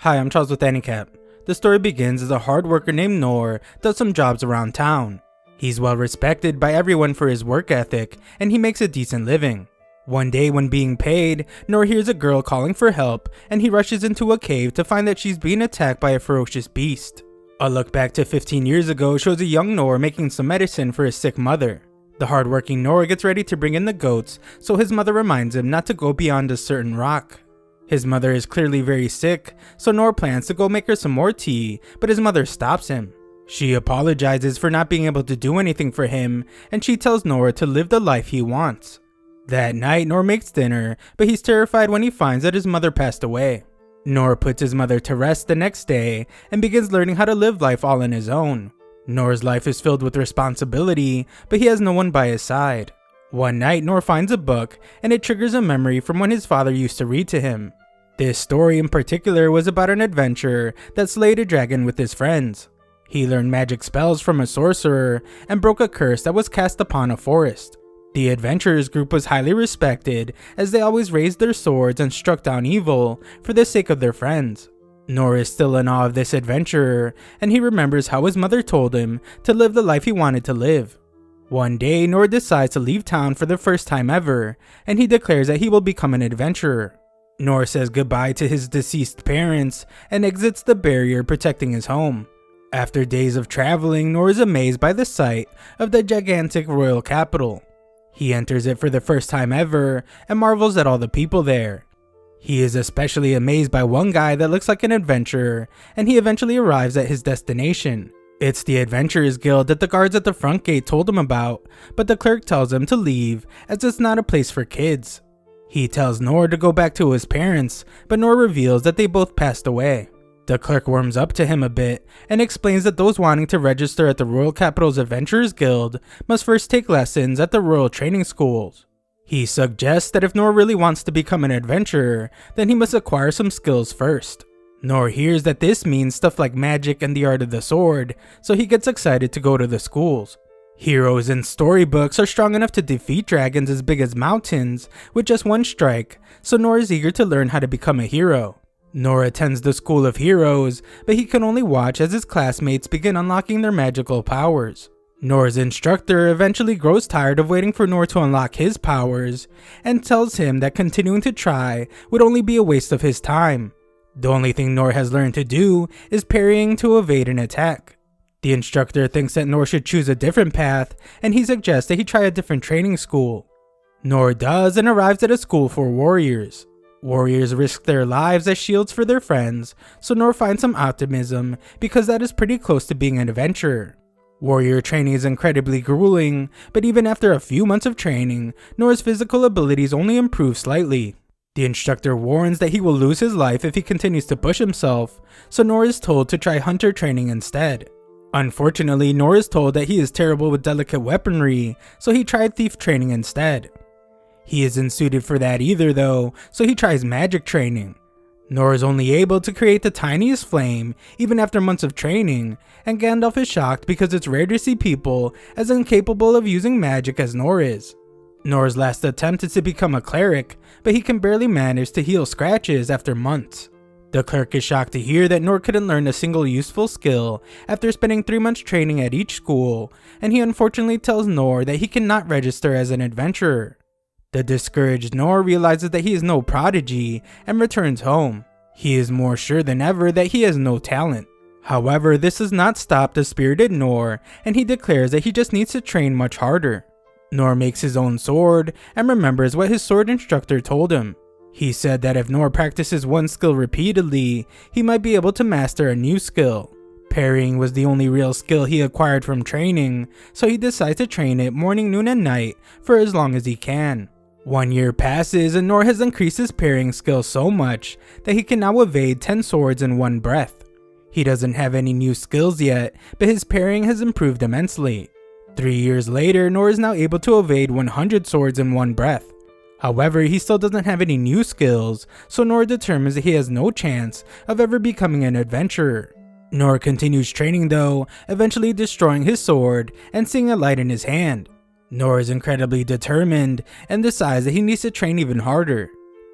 Hi, I'm Charles with Anicap. The story begins as a hard worker named Noor does some jobs around town. He's well respected by everyone for his work ethic, and he makes a decent living. One day when being paid, Noor hears a girl calling for help, and he rushes into a cave to find that she's being attacked by a ferocious beast. A look back to 15 years ago shows a young Noor making some medicine for his sick mother. The hardworking Noor gets ready to bring in the goats, so his mother reminds him not to go beyond a certain rock. His mother is clearly very sick, so Noor plans to go make her some more tea, but his mother stops him. She apologizes for not being able to do anything for him, and she tells Noor to live the life he wants. That night, Noor makes dinner, but he's terrified when he finds that his mother passed away. Noor puts his mother to rest the next day and begins learning how to live life all on his own. Noor's life is filled with responsibility, but he has no one by his side. One night, Noor finds a book, and it triggers a memory from when his father used to read to him. This story in particular was about an adventurer that slayed a dragon with his friends. He learned magic spells from a sorcerer and broke a curse that was cast upon a forest. The adventurers group was highly respected as they always raised their swords and struck down evil for the sake of their friends. Noor is still in awe of this adventurer, and he remembers how his mother told him to live the life he wanted to live. One day, Noor decides to leave town for the first time ever, and he declares that he will become an adventurer. Noor says goodbye to his deceased parents and exits the barrier protecting his home. After days of traveling, Noor is amazed by the sight of the gigantic royal capital. He enters it for the first time ever and marvels at all the people there. He is especially amazed by one guy that looks like an adventurer, and he eventually arrives at his destination. It's the Adventurers Guild that the guards at the front gate told him about, but the clerk tells him to leave as it's not a place for kids. He tells Noor to go back to his parents, but Noor reveals that they both passed away. The clerk warms up to him a bit and explains that those wanting to register at the Royal Capital's Adventurers Guild must first take lessons at the Royal Training Schools. He suggests that if Noor really wants to become an adventurer, then he must acquire some skills first. Noor hears that this means stuff like magic and the art of the sword, so he gets excited to go to the schools. Heroes in storybooks are strong enough to defeat dragons as big as mountains with just one strike, so Noor is eager to learn how to become a hero. Noor attends the School of Heroes, but he can only watch as his classmates begin unlocking their magical powers. Noor's instructor eventually grows tired of waiting for Noor to unlock his powers and tells him that continuing to try would only be a waste of his time. The only thing Noor has learned to do is parrying to evade an attack. The instructor thinks that Noor should choose a different path, and he suggests that he try a different training school. Noor does and arrives at a school for warriors. Warriors risk their lives as shields for their friends, so Noor finds some optimism because that is pretty close to being an adventurer. Warrior training is incredibly grueling, but even after a few months of training, Noor's physical abilities only improve slightly. The instructor warns that he will lose his life if he continues to push himself, so Noor is told to try hunter training instead. Unfortunately, Noor is told that he is terrible with delicate weaponry, so he tried thief training instead. He isn't suited for that either though, so he tries magic training. Noor is only able to create the tiniest flame even after months of training, and Gandalf is shocked because it's rare to see people as incapable of using magic as Noor is. Noor's last attempt is to become a cleric, but he can barely manage to heal scratches after months. The clerk is shocked to hear that Noor couldn't learn a single useful skill after spending 3 months training at each school, and he unfortunately tells Noor that he cannot register as an adventurer. The discouraged Noor realizes that he is no prodigy and returns home. He is more sure than ever that he has no talent. However, this does not stop the spirited Noor, and he declares that he just needs to train much harder. Noor makes his own sword and remembers what his sword instructor told him. He said that if Noor practices one skill repeatedly, he might be able to master a new skill. Parrying was the only real skill he acquired from training, so he decides to train it morning, noon, and night for as long as he can. 1 year passes and Noor has increased his parrying skill so much that he can now evade 10 swords in one breath. He doesn't have any new skills yet, but his parrying has improved immensely. 3 years later, Noor is now able to evade 100 swords in one breath. However, he still doesn't have any new skills, so Noor determines that he has no chance of ever becoming an adventurer. Noor continues training though, eventually destroying his sword and seeing a light in his hand. Noor is incredibly determined and decides that he needs to train even harder.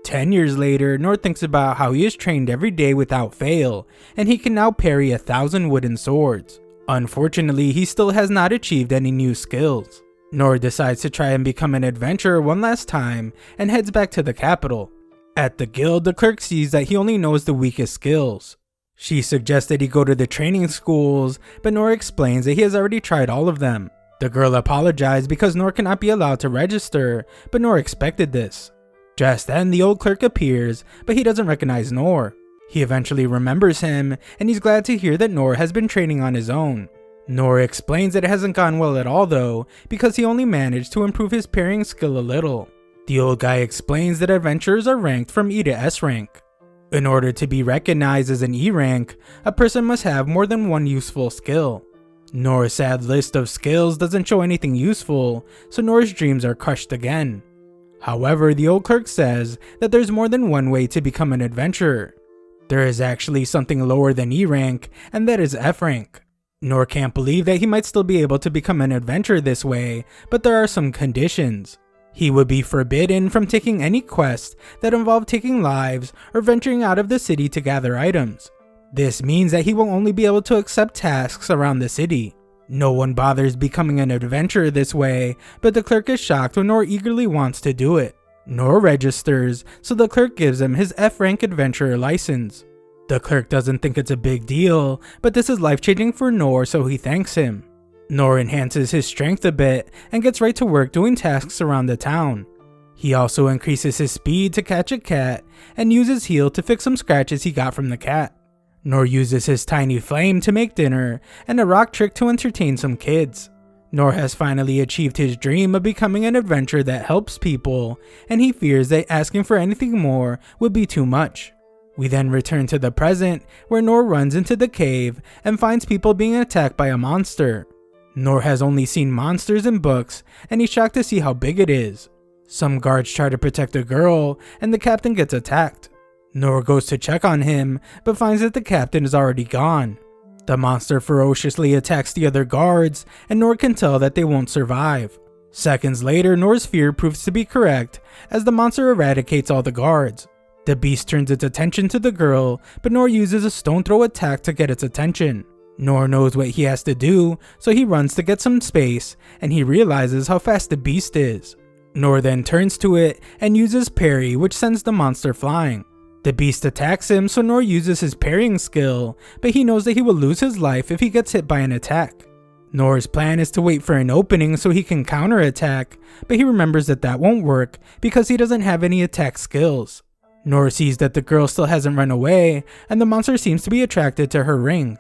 10 years later, Nor thinks about how he is trained every day without fail, and he can now parry 1,000 wooden swords. Unfortunately, he still has not achieved any new skills. Nor decides to try and become an adventurer one last time and heads back to the capital. At the guild, the clerk sees that he only knows the weakest skills. She suggests that he go to the training schools, but Nor explains that he has already tried all of them. The girl apologized because Nor cannot be allowed to register, but Nor expected this. Just then, the old clerk appears, but he doesn't recognize Nor. He eventually remembers him, and he's glad to hear that Nor has been training on his own. Nor explains that it hasn't gone well at all though, because he only managed to improve his parrying skill a little. The old guy explains that adventurers are ranked from E to S rank. In order to be recognized as an E rank, a person must have more than one useful skill. Nor's sad list of skills doesn't show anything useful, so Nor's dreams are crushed again. However, the old clerk says that there's more than one way to become an adventurer. There is actually something lower than E rank, and that is F rank. Nor can't believe that he might still be able to become an adventurer this way, but there are some conditions. He would be forbidden from taking any quests that involve taking lives or venturing out of the city to gather items. This means that he will only be able to accept tasks around the city. No one bothers becoming an adventurer this way, but the clerk is shocked when Nor eagerly wants to do it. Nor registers, so the clerk gives him his F rank adventurer license. The clerk doesn't think it's a big deal, but this is life-changing for Nor, so he thanks him. Nor enhances his strength a bit and gets right to work doing tasks around the town. He also increases his speed to catch a cat and uses heal to fix some scratches he got from the cat. Nor uses his tiny flame to make dinner and a rock trick to entertain some kids. Nor has finally achieved his dream of becoming an adventurer that helps people, and he fears that asking for anything more would be too much. We then return to the present, where Nor runs into the cave and finds people being attacked by a monster. Nor has only seen monsters in books, and he's shocked to see how big it is. Some guards try to protect a girl, and the captain gets attacked. Nor goes to check on him, but finds that the captain is already gone. The monster ferociously attacks the other guards, and Nor can tell that they won't survive. Seconds later, Nor's fear proves to be correct, as the monster eradicates all the guards. The beast turns its attention to the girl, but Nor uses a stone throw attack to get its attention. Nor knows what he has to do, so he runs to get some space, and he realizes how fast the beast is. Nor then turns to it and uses parry, which sends the monster flying. The beast attacks him, so Nor uses his parrying skill, but he knows that he will lose his life if he gets hit by an attack. Nor's plan is to wait for an opening so he can counterattack, but he remembers that that won't work because he doesn't have any attack skills. Nor sees that the girl still hasn't run away, and the monster seems to be attracted to her ring.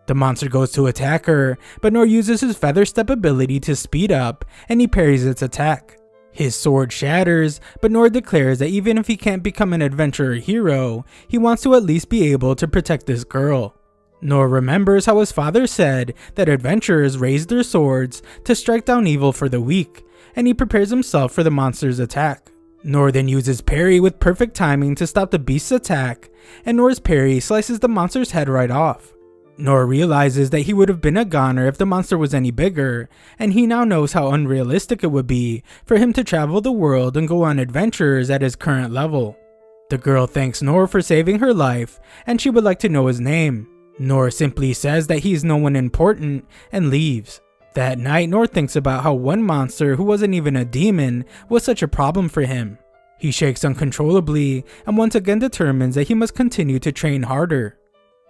The monster goes to attack her, but Nor uses his feather step ability to speed up, and he parries its attack. His sword shatters, but Nor declares that even if he can't become an adventurer hero, he wants to at least be able to protect this girl. Nor remembers how his father said that adventurers raise their swords to strike down evil for the weak, and he prepares himself for the monster's attack. Nor then uses parry with perfect timing to stop the beast's attack, and Nor's parry slices the monster's head right off. Nor realizes that he would have been a goner if the monster was any bigger, and he now knows how unrealistic it would be for him to travel the world and go on adventures at his current level. The girl thanks Nor for saving her life, and she would like to know his name. Nor simply says that he is no one important and leaves. That night, Nor thinks about how one monster who wasn't even a demon was such a problem for him. He shakes uncontrollably and once again determines that he must continue to train harder.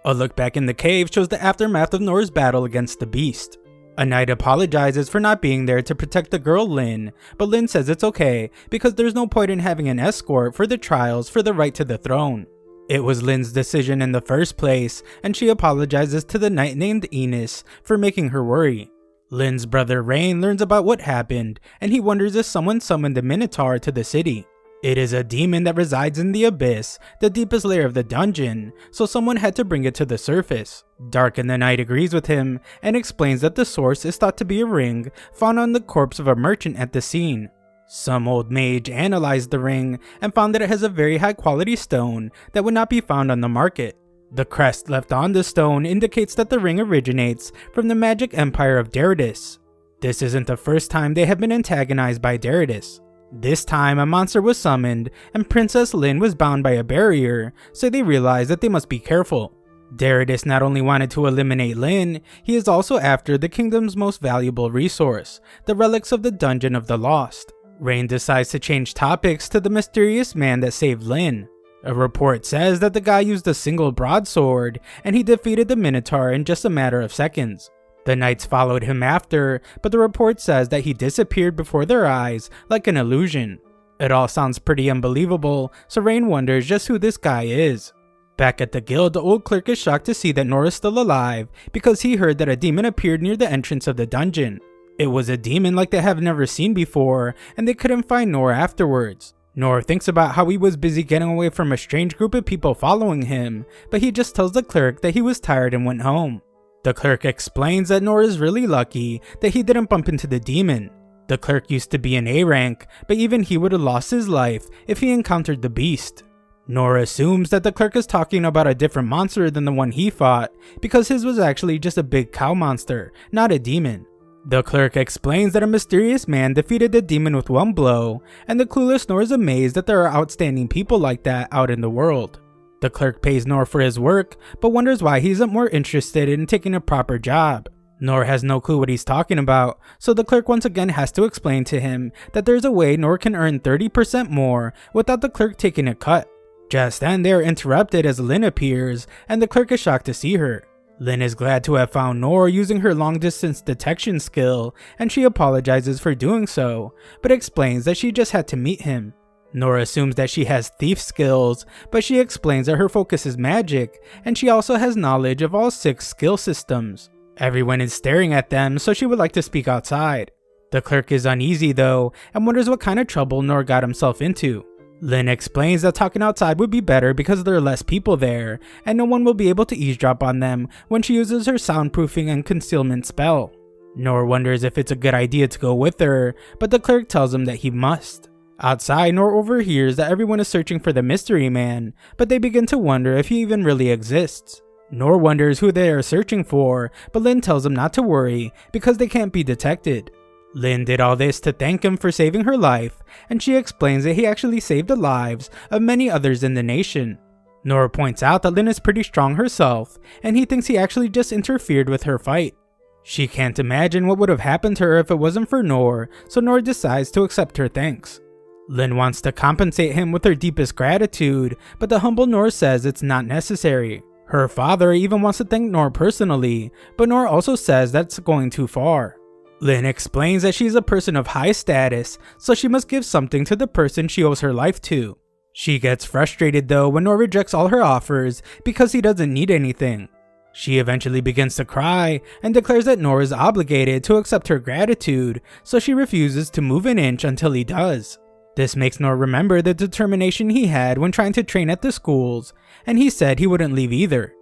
A look back in the cave shows the aftermath of Nor's battle against the beast. A knight apologizes for not being there to protect the girl Lynn, but Lynn says it's okay because there's no point in having an escort for the trials for the right to the throne. It was Lynn's decision in the first place, and she apologizes to the knight named Enos for making her worry. Lynn's brother Rain learns about what happened, and he wonders if someone summoned the Minotaur to the city. It is a demon that resides in the abyss, the deepest layer of the dungeon, so someone had to bring it to the surface. Dark and the Knight agrees with him, and explains that the source is thought to be a ring found on the corpse of a merchant at the scene. Some old mage analyzed the ring and found that it has a very high quality stone that would not be found on the market. The crest left on the stone indicates that the ring originates from the magic empire of Deritus. This isn't the first time they have been antagonized by Deritus. This time, a monster was summoned, and Princess Lin was bound by a barrier, so they realized that they must be careful. Darius not only wanted to eliminate Lin, he is also after the kingdom's most valuable resource, the relics of the Dungeon of the Lost. Rain decides to change topics to the mysterious man that saved Lin. A report says that the guy used a single broadsword, and he defeated the Minotaur in just a matter of seconds. The knights followed him after, but the report says that he disappeared before their eyes like an illusion. It all sounds pretty unbelievable, so Rain wonders just who this guy is. Back at the guild, the old clerk is shocked to see that Nor is still alive because he heard that a demon appeared near the entrance of the dungeon. It was a demon like they have never seen before, and they couldn't find Nor afterwards. Nor thinks about how he was busy getting away from a strange group of people following him, but he just tells the clerk that he was tired and went home. The clerk explains that Nor is really lucky that he didn't bump into the demon. The clerk used to be an A rank, but even he would have lost his life if he encountered the beast. Nor assumes that the clerk is talking about a different monster than the one he fought, because his was actually just a big cow monster, not a demon. The clerk explains that a mysterious man defeated the demon with one blow, and the clueless Nor is amazed that there are outstanding people like that out in the world. The clerk pays Nor for his work, but wonders why he isn't more interested in taking a proper job. Nor has no clue what he's talking about, so the clerk once again has to explain to him that there's a way Nor can earn 30% more without the clerk taking a cut. Just then they are interrupted as Lin appears, and the clerk is shocked to see her. Lin is glad to have found Nor using her long distance detection skill, and she apologizes for doing so, but explains that she just had to meet him. Nor assumes that she has thief skills, but she explains that her focus is magic, and she also has knowledge of all 6 skill systems. Everyone is staring at them, so she would like to speak outside. The clerk is uneasy though, and wonders what kind of trouble Nor got himself into. Lin explains that talking outside would be better because there are less people there, and no one will be able to eavesdrop on them when she uses her soundproofing and concealment spell. Nor wonders if it's a good idea to go with her, but the clerk tells him that he must. Outside, Nor overhears that everyone is searching for the mystery man, but they begin to wonder if he even really exists. Nor wonders who they are searching for, but Lin tells him not to worry because they can't be detected. Lin did all this to thank him for saving her life, and she explains that he actually saved the lives of many others in the nation. Nor points out that Lin is pretty strong herself, and he thinks he actually just interfered with her fight. She can't imagine what would have happened to her if it wasn't for Nor, so Nor decides to accept her thanks. Lin wants to compensate him with her deepest gratitude, but the humble Nor says it's not necessary. Her father even wants to thank Nor personally, but Nor also says that's going too far. Lin explains that she's a person of high status, so she must give something to the person she owes her life to. She gets frustrated though when Nor rejects all her offers because he doesn't need anything. She eventually begins to cry and declares that Nor is obligated to accept her gratitude, so she refuses to move an inch until he does. This makes Nor remember the determination he had when trying to train at the schools, and he said he wouldn't leave either.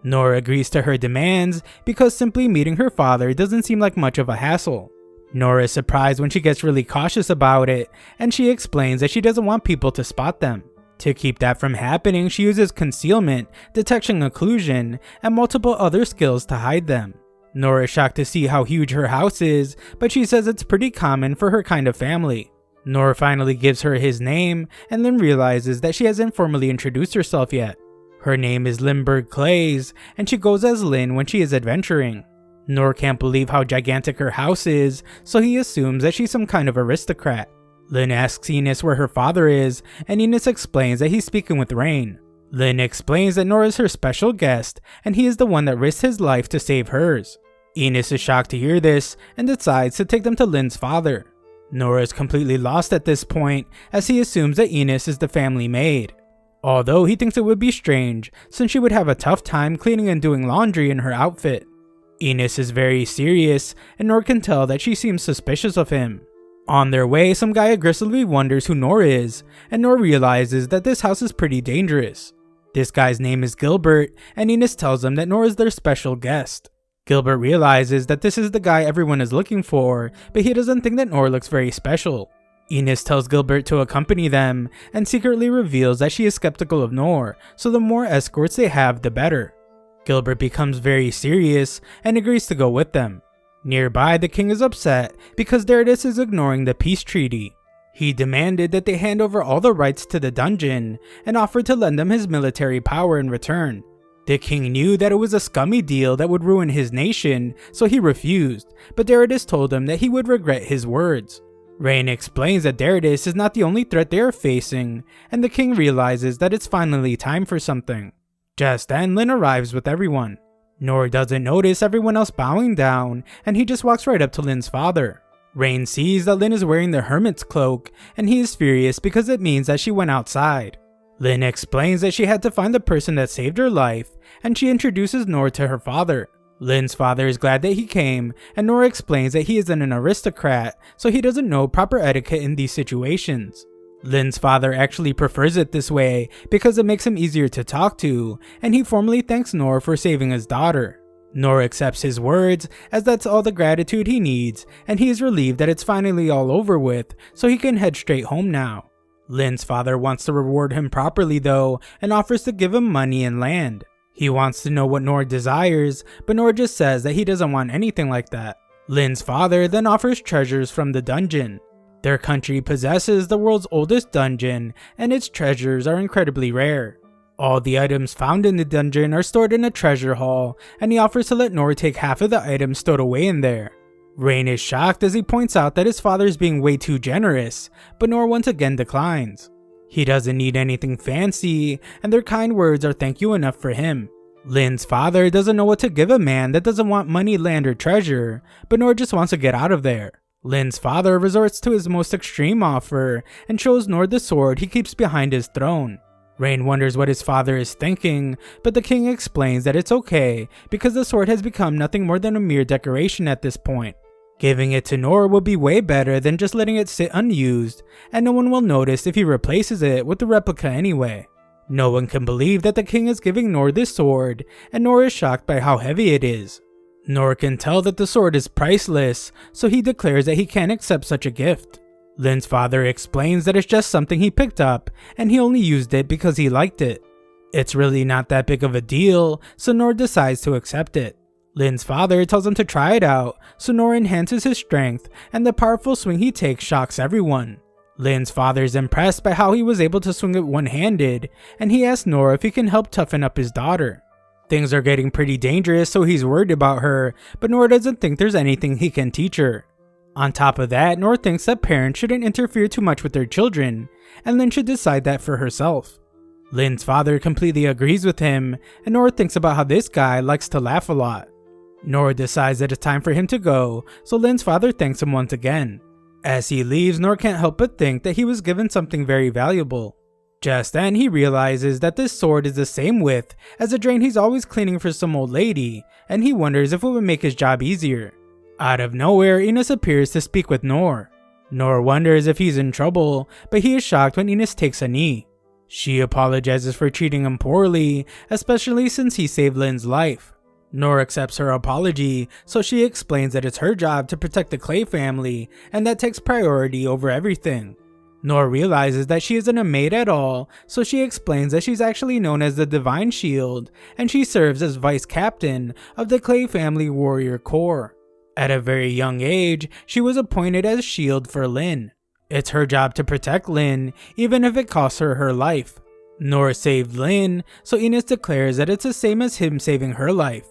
Nor agrees to her demands because simply meeting her father doesn't seem like much of a hassle. Nor is surprised when she gets really cautious about it, and she explains that she doesn't want people to spot them. To keep that from happening, she uses concealment, detection occlusion, and multiple other skills to hide them. Nor is shocked to see how huge her house is, but she says it's pretty common for her kind of family. Nor finally gives her his name, and then realizes that she hasn't formally introduced herself yet. Her name is Limburg Clays, and she goes as Lin when she is adventuring. Nor can't believe how gigantic her house is, so he assumes that she's some kind of aristocrat. Lin asks Enos where her father is, and Enos explains that he's speaking with Rain. Lin explains that Nor is her special guest, and he is the one that risked his life to save hers. Enos is shocked to hear this, and decides to take them to Lin's father. Nor is completely lost at this point, as he assumes that Enos is the family maid. Although he thinks it would be strange, since she would have a tough time cleaning and doing laundry in her outfit. Enos is very serious, and Nor can tell that she seems suspicious of him. On their way, some guy aggressively wonders who Nor is, and Nor realizes that this house is pretty dangerous. This guy's name is Gilbert, and Enos tells him that Nor is their special guest. Gilbert realizes that this is the guy everyone is looking for, but he doesn't think that Nor looks very special. Enos tells Gilbert to accompany them, and secretly reveals that she is skeptical of Nor, so the more escorts they have, the better. Gilbert becomes very serious, and agrees to go with them. Nearby, the king is upset because Darius is ignoring the peace treaty. He demanded that they hand over all the rights to the dungeon and offered to lend them his military power in return. The king knew that it was a scummy deal that would ruin his nation, so he refused, but Darius told him that he would regret his words. Rain explains that Darius is not the only threat they are facing, and the king realizes that it's finally time for something. Just then, Lin arrives with everyone. Nor doesn't notice everyone else bowing down, and he just walks right up to Lin's father. Rain sees that Lin is wearing the hermit's cloak, and he is furious because it means that she went outside. Lin explains that she had to find the person that saved her life, and she introduces Nor to her father. Lin's father is glad that he came, and Nor explains that he isn't an aristocrat, so he doesn't know proper etiquette in these situations. Lin's father actually prefers it this way because it makes him easier to talk to, and he formally thanks Nor for saving his daughter. Nor accepts his words, as that's all the gratitude he needs, and he is relieved that it's finally all over with, so he can head straight home now. Lin's father wants to reward him properly though, and offers to give him money and land. He wants to know what Nor desires, but Nor just says that he doesn't want anything like that. Lin's father then offers treasures from the dungeon. Their country possesses the world's oldest dungeon, and its treasures are incredibly rare. All the items found in the dungeon are stored in a treasure hall, and he offers to let Nor take half of the items stowed away in there. Rain is shocked as he points out that his father is being way too generous, but Nor once again declines. He doesn't need anything fancy, and their kind words are thank you enough for him. Lin's father doesn't know what to give a man that doesn't want money, land, or treasure, but Nor just wants to get out of there. Lin's father resorts to his most extreme offer and shows Nor the sword he keeps behind his throne. Rain wonders what his father is thinking, but the king explains that it's okay because the sword has become nothing more than a mere decoration at this point. Giving it to Nor will be way better than just letting it sit unused, and no one will notice if he replaces it with the replica anyway. No one can believe that the king is giving Nor this sword, and Nor is shocked by how heavy it is. Nor can tell that the sword is priceless, so he declares that he can't accept such a gift. Lin's father explains that it's just something he picked up, and he only used it because he liked it. It's really not that big of a deal, so Nor decides to accept it. Lin's father tells him to try it out, so Nor enhances his strength, and the powerful swing he takes shocks everyone. Lin's father is impressed by how he was able to swing it one-handed, and he asks Nor if he can help toughen up his daughter. Things are getting pretty dangerous, so he's worried about her, but Nor doesn't think there's anything he can teach her. On top of that, Nor thinks that parents shouldn't interfere too much with their children, and Lin should decide that for herself. Lin's father completely agrees with him, and Nor thinks about how this guy likes to laugh a lot. Nor decides that it's time for him to go, so Lin's father thanks him once again. As he leaves, Nor can't help but think that he was given something very valuable. Just then, he realizes that this sword is the same width as a drain he's always cleaning for some old lady, and he wonders if it would make his job easier. Out of nowhere, Enos appears to speak with Nor. Nor wonders if he's in trouble, but he is shocked when Enos takes a knee. She apologizes for treating him poorly, especially since he saved Lin's life. Nor accepts her apology, so she explains that it's her job to protect the Clay family, and that takes priority over everything. Nor realizes that she isn't a maid at all, so she explains that she's actually known as the Divine Shield, and she serves as vice captain of the Clay family warrior corps. At a very young age, she was appointed as shield for Lin. It's her job to protect Lin, even if it costs her her life. Nor saved Lin, so Enos declares that it's the same as him saving her life.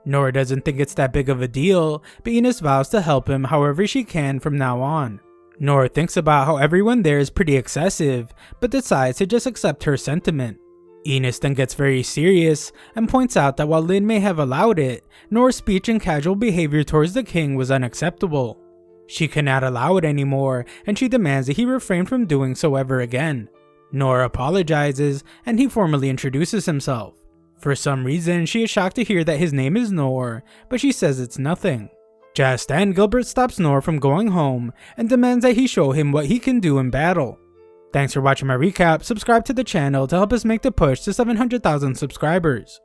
Nor doesn't think it's that big of a deal, but Enos vows to help him however she can from now on. Nor thinks about how everyone there is pretty excessive, but decides to just accept her sentiment. Enos then gets very serious and points out that while Lin may have allowed it, Nor's speech and casual behavior towards the king was unacceptable. She cannot allow it anymore, and she demands that he refrain from doing so ever again. Nor apologizes, and he formally introduces himself. For some reason, she is shocked to hear that his name is Nor, but she says it's nothing. Just then, Gilbert stops Nor from going home and demands that he show him what he can do in battle. Thanks for watching my recap. Subscribe to the channel to help us make the push to 700,000 subscribers.